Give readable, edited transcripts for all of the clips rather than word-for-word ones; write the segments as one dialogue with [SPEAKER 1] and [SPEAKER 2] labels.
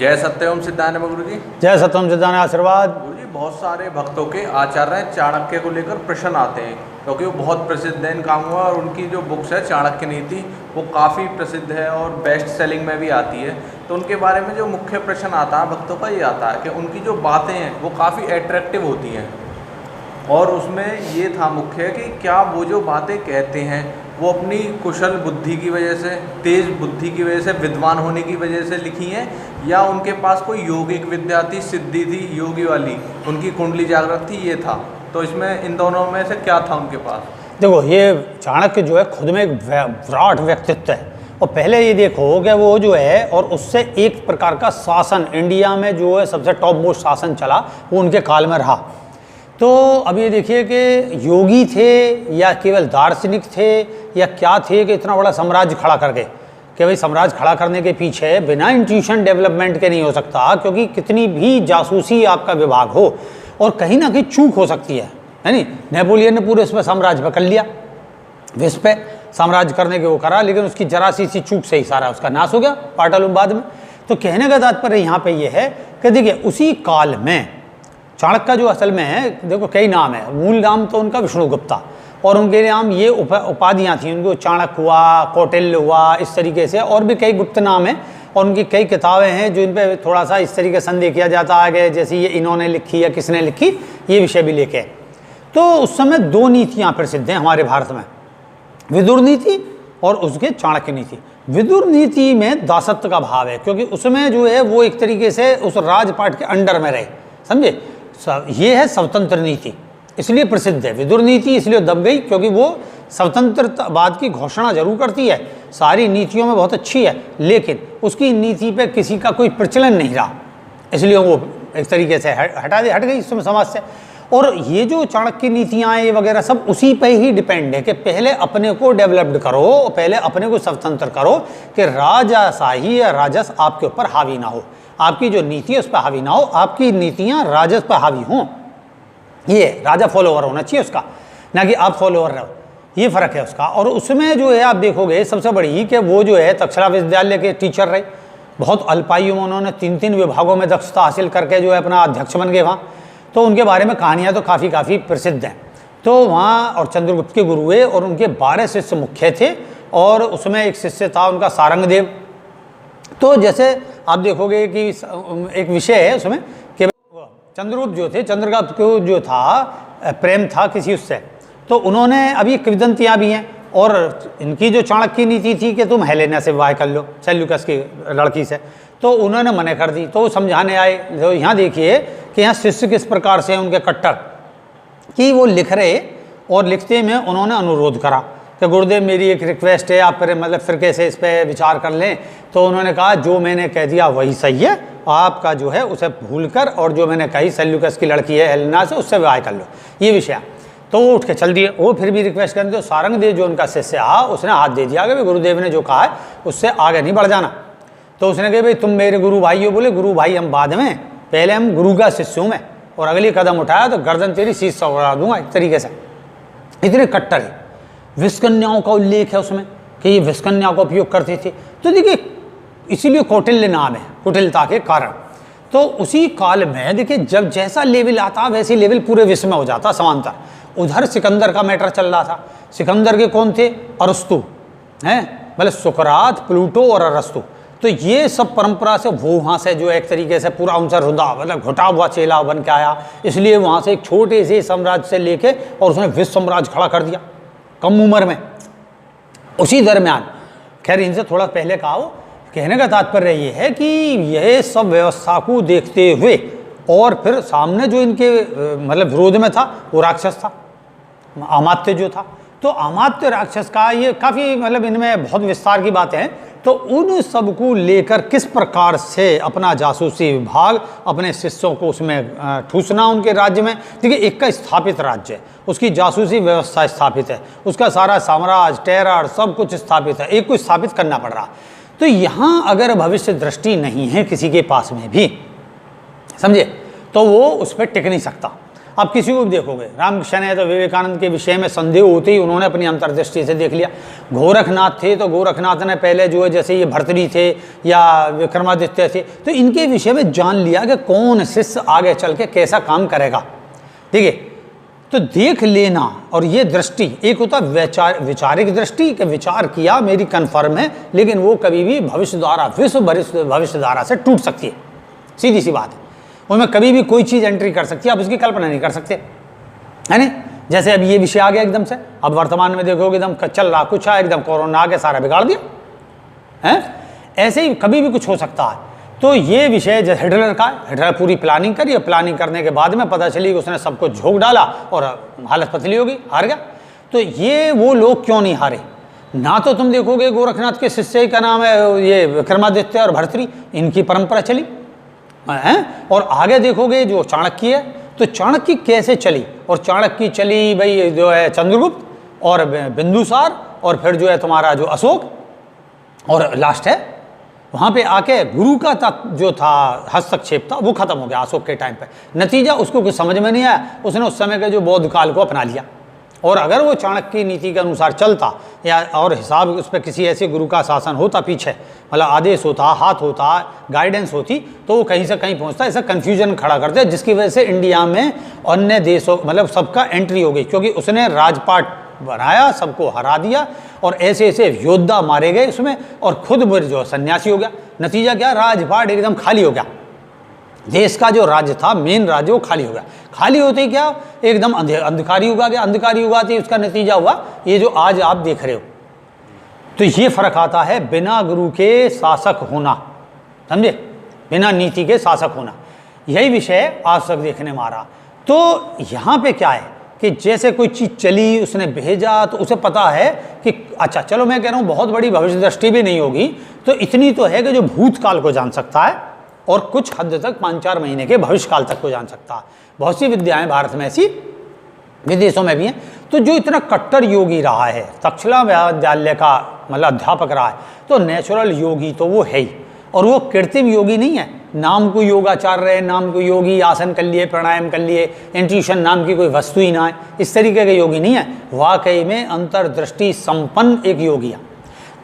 [SPEAKER 1] जय सत्यम सिद्धानंद गुरु जी।
[SPEAKER 2] जय सत्यम सिद्धानंद आशीर्वाद।
[SPEAKER 1] गुरु जी, बहुत सारे भक्तों के आचार्य चाणक्य को लेकर प्रश्न आते हैं क्योंकि वो बहुत प्रसिद्ध है इन कामों में, और उनकी जो बुक्स है चाणक्य नीति वो काफ़ी प्रसिद्ध है और बेस्ट सेलिंग में भी आती है। तो उनके बारे में जो मुख्य प्रश्न आता है भक्तों का ये आता है कि उनकी जो बातें हैं वो काफ़ी अट्रैक्टिव होती हैं, और उसमें ये था मुख्य कि क्या वो जो बातें कहते हैं वो अपनी कुशल बुद्धि की वजह से, तेज बुद्धि की वजह से, विद्वान होने की वजह से लिखी हैं, या उनके पास कोई यौगिक विद्या थी, सिद्धि थी योगी वाली, उनकी कुंडली जागृत थी, ये था। तो इसमें इन दोनों में से क्या था उनके पास?
[SPEAKER 2] देखो, ये चाणक्य जो है खुद में एक विराट व्यक्तित्व है, और पहले ये देखो कि वो जो है, और उससे एक प्रकार का शासन इंडिया में जो है सबसे टॉप मोस्ट शासन चला वो उनके काल में रहा। तो अब ये देखिए कि योगी थे या केवल दार्शनिक थे या क्या थे कि इतना बड़ा साम्राज्य खड़ा करके, कि भाई साम्राज्य खड़ा करने के पीछे बिना इंस्टीट्यूशन डेवलपमेंट के नहीं हो सकता, क्योंकि कितनी भी जासूसी आपका विभाग हो और कहीं ना कहीं चूक हो सकती है नहीं। नेपोलियन ने पूरे इस पर साम्राज्य पकड़ लिया, विश्व पे साम्राज्य करने के वो करा, लेकिन उसकी जरा सी चूक से ही सारा उसका नाश हो गया पाटलुम में। तो कहने का तात्पर्य यहाँ पे ये है कि देखिए उसी काल में चाणक्य जो असल में है, देखो कई नाम है, मूल नाम तो उनका विष्णुगुप्ता, और उनके नाम ये उपाधियाँ थी उनको, चाणक्य हुआ, कौटिल्य हुआ, इस तरीके से और भी कई गुप्त नाम हैं, और उनकी कई किताबें हैं जो इन पर थोड़ा सा इस तरीके से संदेह किया जाता है जैसे ये इन्होंने लिखी या किसने लिखी, ये विषय भी लेके। तो उस समय दो नीतियाँ प्रसिद्ध हैं हमारे भारत में, विदुर नीति और उसके चाणक्य नीति। विदुर नीति में दासत्व का भाव है, क्योंकि उसमें जो है वो एक तरीके से उस राजपाट के अंडर में रहे, समझे। ये है स्वतंत्र नीति, इसलिए प्रसिद्ध है विदुर नीति, इसलिए दब गई क्योंकि वो स्वतंत्रवाद की घोषणा जरूर करती है, सारी नीतियों में बहुत अच्छी है, लेकिन उसकी नीति पे किसी का कोई प्रचलन नहीं रहा, इसलिए वो एक तरीके से हट गई इसमें समाज से। और ये जो चाणक्य नीतियाँ ये वगैरह सब उसी पे ही डिपेंड है कि पहले अपने को डेवलप्ड करो, पहले अपने को स्वतंत्र करो कि राजाशाही या राजस आपके ऊपर हावी ना हो, आपकी जो नीति है उस पर हावी ना हो, आपकी नीतियाँ राजस पर हावी हों। ये राजा फॉलोअर होना चाहिए उसका, ना कि आप फॉलोअर रहो, ये फ़र्क है उसका। और उसमें जो है आप देखोगे सबसे बड़ी कि वो जो है तक्षशिला विश्वविद्यालय के टीचर रहे, बहुत अल्पायु में उन्होंने 3 विभागों में दक्षता हासिल करके जो है अपना अध्यक्ष बन गए वहाँ। तो उनके बारे में कहानियाँ तो काफ़ी प्रसिद्ध हैं। तो वहाँ और चंद्रगुप्त के गुरु हुए, और उनके 12 शिष्य मुख्य थे, और उसमें एक शिष्य था उनका सारंगदेव। तो जैसे आप देखोगे कि एक विषय है उसमें कि चंद्रगुप्त जो थे, चंद्रगुप्त को जो था प्रेम था किसी उससे, तो उन्होंने अभी किंवदंतियाँ भी हैं, और इनकी जो चाणक्य नीति थी कि तुम हेलेना से विवाह कर लो, सेल्यूकस की लड़की से, तो उन्होंने मना कर दी। तो वो समझाने आए। तो यहाँ देखिए कि यहाँ शिष्य किस प्रकार से उनके कट्टर कि वो लिख रहे, और लिखते में उन्होंने अनुरोध करा कि गुरुदेव मेरी एक रिक्वेस्ट है, आप फिर मतलब फिर कैसे इस पर विचार कर लें। तो उन्होंने कहा जो मैंने कह दिया वही सही है, आपका जो है उसे भूल कर, और जो मैंने कही सेल्यूकस की लड़की है हेलेना से, उससे विवाह कर लो, ये विषय। तो वो उठ के चल दिए, वो फिर भी रिक्वेस्ट करें। तो सारंगदेव जो उनका शिष्य आ, उसने हाथ दे दिया कि गुरुदेव ने जो कहा है उससे आगे नहीं बढ़ जाना। तो उसने कहा भाई तुम मेरे गुरु भाई हो। बोले गुरु भाई हम बाद में, पहले हम गुरु का शिष्य हूँ मैं, और अगली कदम उठाया तो गर्दन तेरी शीश से उड़ा दूंगा, एक तरीके से। इतने कट्टर है। विषकन्याओं का उल्लेख है उसमें कि ये विषकन्या का उपयोग करते थे। तो देखिए इसीलिए कौटिल्य नाम है, कुटिलता के कारण। तो उसी काल में देखिए जब जैसा लेवल आता वैसे लेवल पूरे विश्व में हो जाता समांतर। उधर सिकंदर का मैटर चल रहा था। सिकंदर के कौन थे? अरस्तु हैं, मतलब सुकरात, प्लूटो और अरस्तु। तो ये सब परंपरा से वो वहाँ से जो एक तरीके से पूरा उनसे रुदा, मतलब घुटा हुआ चेला बन के आया। इसलिए वहाँ से एक छोटे से साम्राज्य से लेके और उसने विश्व साम्राज्य खड़ा कर दिया कम उम्र में। उसी दरमियान खैर इनसे थोड़ा पहले कहा, वो कहने का तात्पर्य ये है कि यह सब व्यवस्था को देखते हुए, और फिर सामने जो इनके मतलब विरोध में था वो राक्षस था, अमात्य जो था। तो अमात्य राक्षस का ये काफ़ी मतलब इनमें बहुत विस्तार की बातें हैं। तो उन सब को लेकर किस प्रकार से अपना जासूसी विभाग, अपने शिष्यों को उसमें ठूसना उनके राज्य में। देखिए एक का स्थापित राज्य है, उसकी जासूसी व्यवस्था स्थापित है, उसका सारा साम्राज्य टेरर सब कुछ स्थापित है, एक को स्थापित करना पड़ रहा। तो यहाँ अगर भविष्य दृष्टि नहीं है किसी के पास में भी, समझे, तो वो उस पर टिक नहीं सकता। आप किसी को भी देखोगे, रामकृष्ण है तो विवेकानंद के विषय में संदेह होते ही उन्होंने अपनी अंतर्दृष्टि से देख लिया। गोरखनाथ थे तो गोरखनाथ ने पहले जो है जैसे ये भर्तृहरि थे या विक्रमादित्य थे तो इनके विषय में जान लिया कि कौन शिष्य आगे चल के कैसा काम करेगा। ठीक है, तो देख लेना। और ये दृष्टि एक होता विचारिक दृष्टि कि विचार किया मेरी कन्फर्म है, लेकिन वो कभी भी भविष्य द्वारा विश्व भविष्य द्वारा से टूट सकती है, सीधी सी बात है। उसमें कभी भी कोई चीज़ एंट्री कर सकती है, आप उसकी कल्पना नहीं कर सकते, है ना। जैसे अब ये विषय आ गया एकदम से, अब वर्तमान में देखोगे एकदम चल रहा कुछ है, एकदम कोरोना आ गया सारा बिगाड़ दिया है। ऐसे ही कभी भी कुछ हो सकता है। तो ये विषय जैसे हिटलर का, हिटलर पूरी प्लानिंग करी, प्लानिंग करने के बाद में पता चली कि उसने सबको झोंक डाला और हालत पतली होगी, हार गया। तो ये वो लोग क्यों नहीं हारे ना। तो तुम देखोगे गोरखनाथ के शिष्य का नाम है ये विक्रमादित्य और भर्तृहरि, इनकी परंपरा चली हैं। और आगे देखोगे जो चाणक्य है, तो चाणक्य कैसे चली, और चाणक्य चली भाई जो है चंद्रगुप्त और बिंदुसार और फिर जो है तुम्हारा जो अशोक, और लास्ट है वहाँ पे आके गुरु का जो था हस्तक्षेप था वो खत्म हो गया अशोक के टाइम पे। नतीजा उसको कुछ समझ में नहीं आया, उसने उस समय के जो बौद्ध काल को अपना लिया। और अगर वो चाणक्य की नीति के अनुसार चलता या और हिसाब उस पर किसी ऐसे गुरु का शासन होता पीछे, मतलब आदेश होता, हाथ होता, गाइडेंस होती, तो वो कहीं से कहीं पहुंचता। ऐसा कन्फ्यूजन खड़ा करते जिसकी वजह से इंडिया में अन्य देशों मतलब सबका एंट्री हो गई, क्योंकि उसने राजपाट बनाया, सबको हरा दिया और ऐसे ऐसे योद्धा मारे गए उसमें, और खुद जो सन्यासी हो गया। नतीजा क्या, राजपाट एकदम खाली हो गया। देश का जो राज्य था, मेन राज्य, वो खाली हो गया। खाली होते ही क्या, एकदम अंधकार युग आ गया। अंधकार युग आते ही उसका नतीजा हुआ ये जो आज आप देख रहे हो। तो ये फर्क आता है बिना गुरु के शासक होना, समझे, बिना नीति के शासक होना। यही विषय आज तक देखने में आ रहा। तो यहाँ पे क्या है कि जैसे कोई चीज़ चली, उसने भेजा, तो उसे पता है कि अच्छा चलो मैं कह रहा हूँ बहुत बड़ी भविष्य दृष्टि भी नहीं होगी, तो इतनी तो है कि जो भूतकाल को जान सकता है और कुछ हद तक 5-4 महीने के भविष्यकाल तक को जान सकता है। बहुत सी विद्याएं भारत में ऐसी, विदेशों में भी हैं। तो जो इतना कट्टर योगी रहा है, तक्षशिला विद्यालय का मतलब अध्यापक रहा है, तो नेचुरल योगी तो वो है ही। और वो कृत्रिम योगी नहीं है, नाम को योगाचार्य है, नाम को योगी, आसन कर लिए, प्राणायाम कर लिए, इंट्यूशन नाम की कोई वस्तु ही ना है, इस तरीके के योगी नहीं है। वाकई में अंतर्दृष्टि संपन्न एक योगी है।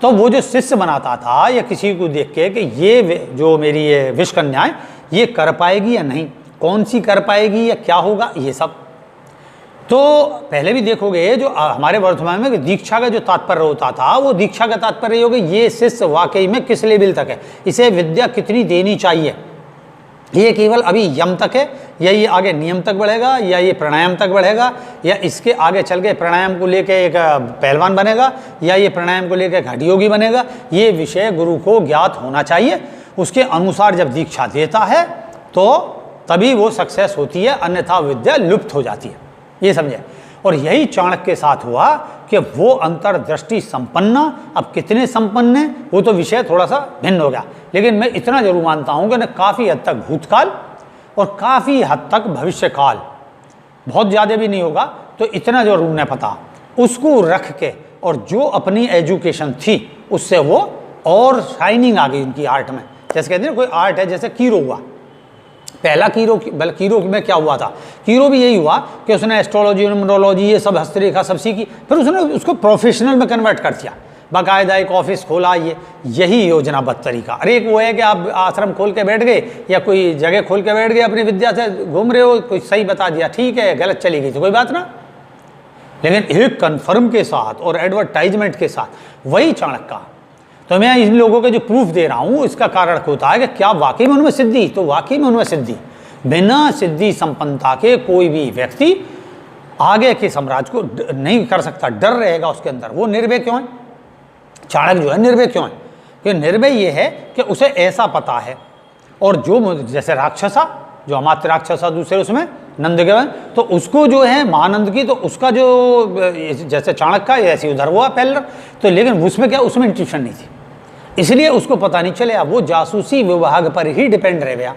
[SPEAKER 2] तो वो जो शिष्य बनाता था या किसी को देख के कि ये जो मेरी ये विश्वकन्या है ये कर पाएगी या नहीं, कौन सी कर पाएगी या क्या होगा, ये सब। तो पहले भी देखोगे जो हमारे वर्तमान में दीक्षा का जो तात्पर्य होता था, वो दीक्षा का तात्पर्य होगा ये शिष्य वाकई में किस लेवल तक है, इसे विद्या कितनी देनी चाहिए। ये केवल अभी यम तक है, या ये आगे नियम तक बढ़ेगा, या ये प्राणायाम तक बढ़ेगा, या इसके आगे चल के प्राणायाम को लेके एक पहलवान बनेगा, या ये प्राणायाम को लेके घाटी योगी बनेगा। ये विषय गुरु को ज्ञात होना चाहिए। उसके अनुसार जब दीक्षा देता है तो तभी वो सक्सेस होती है, अन्यथा विद्या लुप्त हो जाती है। ये समझे। और यही चाणक्य के साथ हुआ कि वो अंतर्दृष्टि संपन्न, अब कितने संपन्न है वो तो विषय थोड़ा सा भिन्न हो गया, लेकिन मैं इतना जरूर मानता हूँ कि काफ़ी हद तक भूतकाल और काफ़ी हद तक भविष्यकाल, बहुत ज़्यादा भी नहीं होगा, तो इतना जरूर नहीं पता, उसको रख के और जो अपनी एजुकेशन थी उससे वो और शाइनिंग आ गई उनकी आर्ट में। जैसे कहते हैं कोई आर्ट है, जैसे कीरो हुआ, पहला कीरो में क्या हुआ था, कीरो भी यही हुआ कि उसने एस्ट्रोलॉजी, न्यूमरोलॉजी, ये सब हस्तरेखा सब सीखी, फिर उसने उसको प्रोफेशनल में कन्वर्ट कर दिया, बाकायदा एक ऑफिस खोला। यही योजनाबद्ध तरीका। अरे एक वो है कि आप आश्रम खोल के बैठ गए या कोई जगह खोल के बैठ गए, अपनी विद्या से घूम रहे हो, कोई सही बता दिया, ठीक है, गलत चली गई तो कोई बात ना, लेकिन एक कन्फर्म के साथ और एडवर्टाइजमेंट के साथ, वही चाणक्य का। तो मैं इन लोगों के जो प्रूफ दे रहा हूँ इसका कारण होता है कि क्या वाकई में उनमें सिद्धि, तो वाकई में उनमें सिद्धि। बिना सिद्धि संपन्नता के कोई भी व्यक्ति आगे के साम्राज्य को नहीं कर सकता, डर रहेगा उसके अंदर। वो निर्भय क्यों है, चाणक्य जो है निर्भय क्यों है, कि निर्भय ये है कि उसे ऐसा पता है। और जो जैसे राक्षसा, जो अमात्य राक्षसा दूसरे उसमें नंद के, तो उसको जो है महानंद की, तो उसका जो जैसे चाणक्य का ऐसे उधर हुआ पहले, तो लेकिन उसमें क्या, उसमें इंट्यूशन नहीं थी, इसलिए उसको पता नहीं चले। वो जासूसी विभाग पर ही डिपेंड रह गया,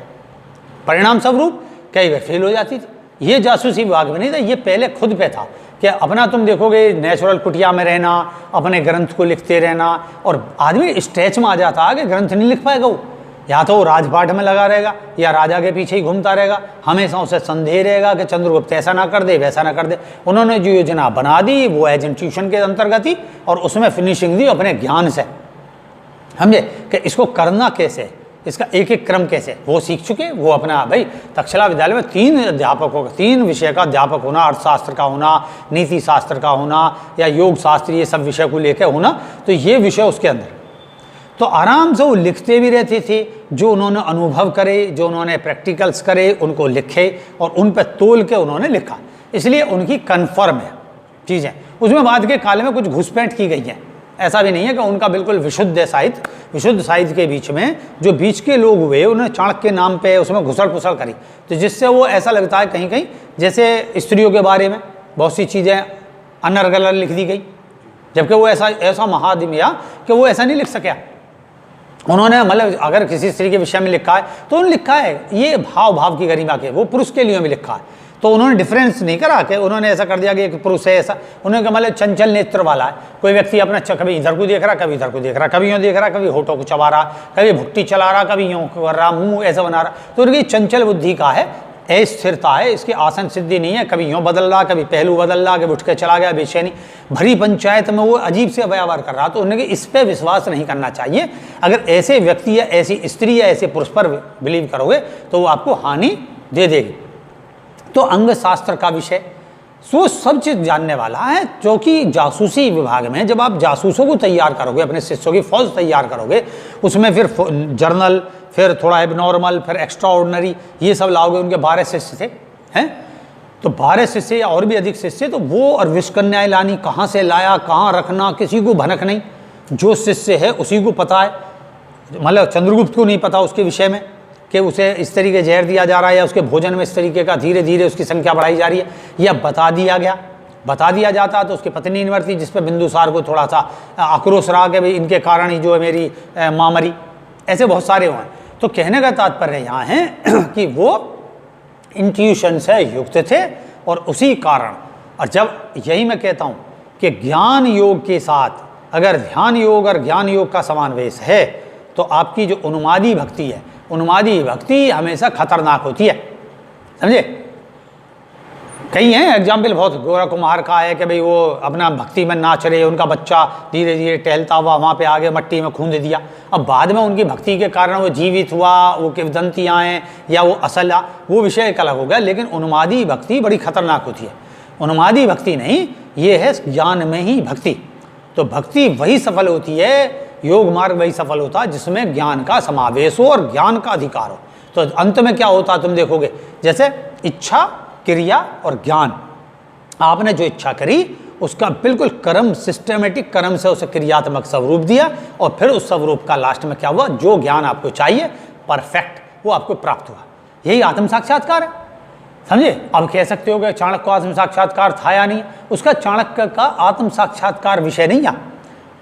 [SPEAKER 2] परिणाम स्वरूप कई बार फेल हो जाती थी। ये जासूसी विभाग में नहीं था, ये पहले खुद पे था कि अपना तुम देखोगे नेचुरल कुटिया में रहना, अपने ग्रंथ को लिखते रहना, और आदमी स्ट्रेच में आ जाता है कि ग्रंथ नहीं लिख पाएगा वो, या तो वो राजपाट में लगा रहेगा या राजा के पीछे ही घूमता रहेगा, हमेशा उसे संदेह रहेगा कि चंद्रगुप्त ऐसा ना कर दे वैसा ना कर दे। उन्होंने जो योजना बना दी वो एजेंट्यूशन के अंतर्गत ही, और उसमें फिनिशिंग दी अपने ज्ञान से, समझे कि इसको करना कैसे, इसका एक एक क्रम कैसे, वो सीख चुके। वो अपना भाई तक्षशिला विद्यालय में 3 अध्यापकों का, 3 विषय का अध्यापक होना, अर्थशास्त्र का होना, नीति शास्त्र का होना या योग शास्त्र, ये सब विषय को लेकर होना, तो ये विषय उसके अंदर। तो आराम से वो लिखते भी रहते थे, जो उन्होंने अनुभव करे, जो उन्होंने प्रैक्टिकल्स करे उनको लिखे और उन पर तोल के उन्होंने लिखा, इसलिए उनकी कन्फर्म है चीज़ें। उसमें बाद के काल में कुछ घुसपैठ की गई है, ऐसा भी नहीं है कि उनका बिल्कुल विशुद्ध साहित्य के बीच में जो बीच के लोग हुए उन्होंने चाणक्य के नाम पे उसमें घुसड़ पुसड़ करी, तो जिससे वो ऐसा लगता है कहीं कहीं जैसे स्त्रियों के बारे में बहुत सी चीज़ें अनर्गल लिख दी गई, जबकि वो ऐसा महादिम या कि वो ऐसा नहीं लिख सका। उन्होंने मतलब अगर किसी स्त्री के विषय में लिखा है तो उन्होंने लिखा है ये भाव की गरिमा के, वो पुरुष के लिए भी लिखा है, तो उन्होंने डिफरेंस नहीं करा कि उन्होंने ऐसा कर दिया कि एक पुरुष है ऐसा। उन्होंने कहा मतलब चंचल नेत्र वाला है, कोई व्यक्ति अपना कभी इधर को देख रहा, कभी इधर को देख रहा, कभी यूँ देख रहा, कभी होठों को चबा रहा, कभी भुट्टी चला रहा, कभी यूँ कर रहा, मुंह ऐसा बना रहा, तो उनकी चंचल बुद्धि का है, अस्थिरता है, इसकी आसन सिद्धि नहीं है, कभी यूँ बदल रहा, कभी पहलू बदल रहा, कभी उठ के चला गया, बेचैनी भरी पंचायत में वो अजीब से व्यवहार कर रहा। तो उन्होंने इस पर विश्वास नहीं करना चाहिए। अगर ऐसे व्यक्ति या ऐसी स्त्री या ऐसे पुरुष पर बिलीव करोगे तो वो आपको हानि दे देगी। तो अंग शास्त्र का विषय वो सब चीज़ जानने वाला है, जो कि जासूसी विभाग में जब आप जासूसों को तैयार करोगे, अपने शिष्यों की फौज तैयार करोगे, उसमें फिर जर्नल, फिर थोड़ा एबनॉर्मल, फिर एक्स्ट्रा ऑर्डिनरी, ये सब लाओगे। उनके 12 शिष्य थे हैं, तो 12 शिष्य या और भी अधिक शिष्य, तो वो और विष्कन्याय लानी कहाँ से लाया, कहाँ रखना, किसी को भनक नहीं। जो शिष्य है उसी को पता है, मतलब चंद्रगुप्त को नहीं पता उसके विषय में कि उसे इस तरीके जहर दिया जा रहा है या उसके भोजन में इस तरीके का धीरे धीरे उसकी संख्या बढ़ाई जा रही है, या बता दिया जाता तो उसकी पत्नी नहीं मरती, जिस पर बिंदुसार को थोड़ा सा आक्रोश रहा कि भाई इनके कारण ही जो है मेरी माँ मरी। ऐसे बहुत सारे हुए। तो कहने का तात्पर्य यहाँ है कि वो इंट्यूशन से युक्त थे और उसी कारण, और जब यही मैं कहता हूँ कि ज्ञान योग के साथ अगर ध्यान योग और ज्ञान योग का समावेश है तो आपकी जो उन्मादी भक्ति है, उन्मादी भक्ति हमेशा खतरनाक होती है, समझे। कई हैं एग्जाम्पल, बहुत गोरा कुमार का है कि भाई वो अपना भक्ति में नाच रहे, उनका बच्चा धीरे धीरे टहलता हुआ वहाँ पे आगे मट्टी में खूंद दिया, अब बाद में उनकी भक्ति के कारण वो जीवित हुआ, वो किंवदंतियाँ आए या वो असल, वो विषय एक अलग हो गया। लेकिन उन्मादी भक्ति बड़ी खतरनाक होती है। उन्मादी भक्ति नहीं, ये है ज्ञान में ही भक्ति। तो भक्ति वही सफल होती है, योग मार्ग वही सफल होता है जिसमें ज्ञान का समावेश हो और ज्ञान का अधिकार हो। तो अंत में क्या होता तुम देखोगे, जैसे इच्छा, क्रिया और ज्ञान, आपने जो इच्छा करी उसका बिल्कुल कर्म, सिस्टमेटिक कर्म से उसे क्रियात्मक स्वरूप दिया, और फिर उस स्वरूप का लास्ट में क्या हुआ, जो ज्ञान आपको चाहिए परफेक्ट वो आपको प्राप्त हुआ। यही आत्म साक्षात्कार है, समझे। अब कह सकते हो कि चाणक्य को आत्म साक्षात्कार था या नहीं, उसका चाणक्य का आत्म साक्षात्कार विषय नहीं है।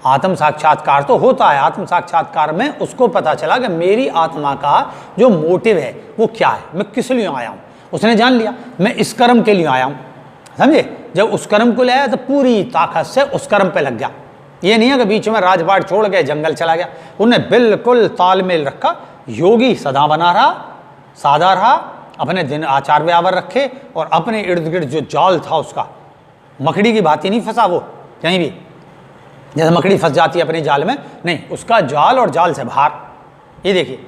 [SPEAKER 2] आत्म साक्षात्कार तो होता है, आत्म साक्षात्कार में उसको पता चला कि मेरी आत्मा का जो मोटिव है वो क्या है, मैं किस लिए आया हूँ, उसने जान लिया मैं इस कर्म के लिए आया हूँ, समझे। जब उस कर्म को ले आया तो पूरी ताकत से उस कर्म पे लग गया। ये नहीं है कि बीच में राजपाट छोड़ के जंगल चला गया, उन्हें बिल्कुल तालमेल रखा। योगी सदा बना रहा, सादा रहा, अपने दिन आचार व्यवहार रखे, और अपने इर्द गिर्द जो जाल था उसका, मकड़ी की बात ही नहीं फंसा वो कहीं भी, जैसे मकड़ी फंस जाती है अपने जाल में, नहीं, उसका जाल और जाल से बाहर। ये देखिए,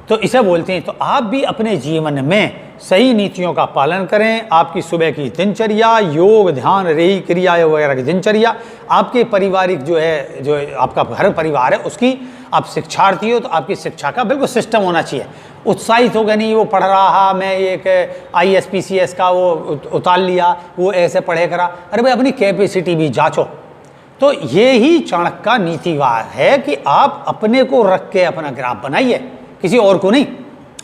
[SPEAKER 2] तो इसे बोलते हैं। तो आप भी अपने जीवन में सही नीतियों का पालन करें। आपकी सुबह की दिनचर्या, योग, ध्यान, रेही क्रिया वगैरह की दिनचर्या, आपके पारिवारिक जो है, जो आपका घर परिवार है, उसकी आप शिक्षार्थी हो तो आपकी शिक्षा का बिल्कुल सिस्टम होना चाहिए। उत्साहित हो गया, नहीं वो पढ़ रहा, मैं एक ISPCS का वो उतार लिया, वो ऐसे पढ़े करा, अरे भाई अपनी कैपेसिटी भी जांचो। तो ये ही चाणक्य का नीतिवाद है कि आप अपने को रख के अपना ग्राफ बनाइए, किसी और को नहीं,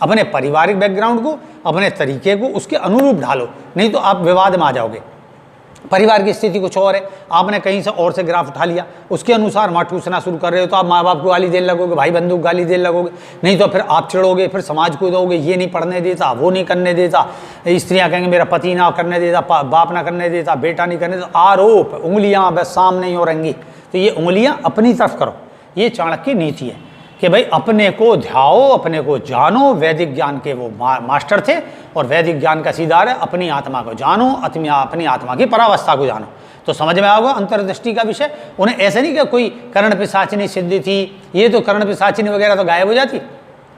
[SPEAKER 2] अपने पारिवारिक बैकग्राउंड को, अपने तरीके को उसके अनुरूप ढालो, नहीं तो आप विवाद में आ जाओगे। परिवार की स्थिति कुछ और है, आपने कहीं से और से ग्राफ उठा लिया, उसके अनुसार माँ ठूसना शुरू कर रहे हो तो आप माँ बाप को गाली देने लगोगे, भाई बंधु को गाली देने लगोगे, नहीं तो फिर आप चिढ़ोगे, फिर समाज को दोगे, ये नहीं पढ़ने देता, वो नहीं करने देता, स्त्रियाँ कहेंगे मेरा पति ना करने देता, बाप ना करने देता, बेटा नहीं करने देता, आरोप, उंगलियाँ बस सामने ही हो रहेंगी। तो ये उंगलियाँ अपनी तरफ करो, ये चाणक्य की नीति है कि भाई अपने को ध्याओ, अपने को जानो। वैदिक ज्ञान के वो मास्टर थे और वैदिक ज्ञान का सीधा है अपनी आत्मा को जानो, अपनी आत्मा की परावस्था को जानो। तो समझ में आओगे अंतर्दृष्टि का विषय। उन्हें ऐसे नहीं कि कोई कर्ण पिशाचिनी सिद्धि थी, ये तो कर्ण पिशाचिनी वगैरह तो गायब हो जाती,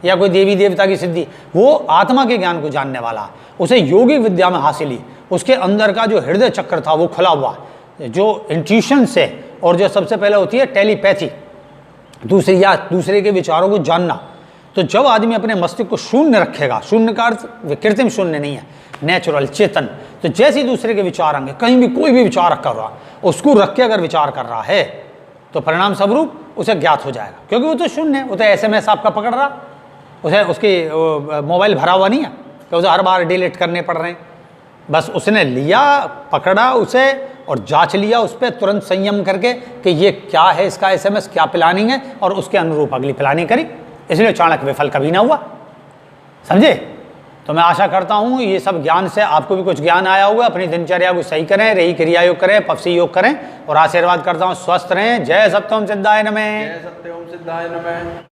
[SPEAKER 2] या कोई देवी देवता की सिद्धि। वो आत्मा के ज्ञान को जानने वाला, उसे योगिक विद्या में हासिल ही, उसके अंदर का जो हृदय चक्र था वो खुला हुआ, जो इंट्यूशन से, और जो सबसे पहले होती है टेलीपैथी, दूसरे के विचारों को जानना। तो जब आदमी अपने मस्तिष्क को शून्य रखेगा, शून्य का अर्थ कृत्रिम शून्य नहीं है, नेचुरल चेतन, तो जैसे ही दूसरे के विचार आएंगे, कहीं भी कोई भी विचार कर रहा, उसको रख के अगर विचार कर रहा है तो परिणाम स्वरूप उसे ज्ञात हो जाएगा, क्योंकि वो तो शून्य है। वो तो SMS आपका पकड़ रहा, उसे उसकी मोबाइल भरा हुआ नहीं है कि उसे हर बार डिलीट करने पड़ रहे हैं। बस उसने लिया, पकड़ा उसे और जांच लिया उस पर तुरंत संयम करके कि ये क्या है, इसका SMS क्या प्लानिंग है, और उसके अनुरूप अगली प्लानिंग करी। इसलिए चाणक्य विफल कभी ना हुआ, समझे। तो मैं आशा करता हूँ ये सब ज्ञान से आपको भी कुछ ज्ञान आया होगा। अपनी दिनचर्या को सही करें, रही क्रिया योग करें, पफसी योग करें, और आशीर्वाद करता हूँ स्वस्थ रहें। जय सत्यम सिद्धाय नमः।
[SPEAKER 1] जय सत्यम सिद्धाय नमः।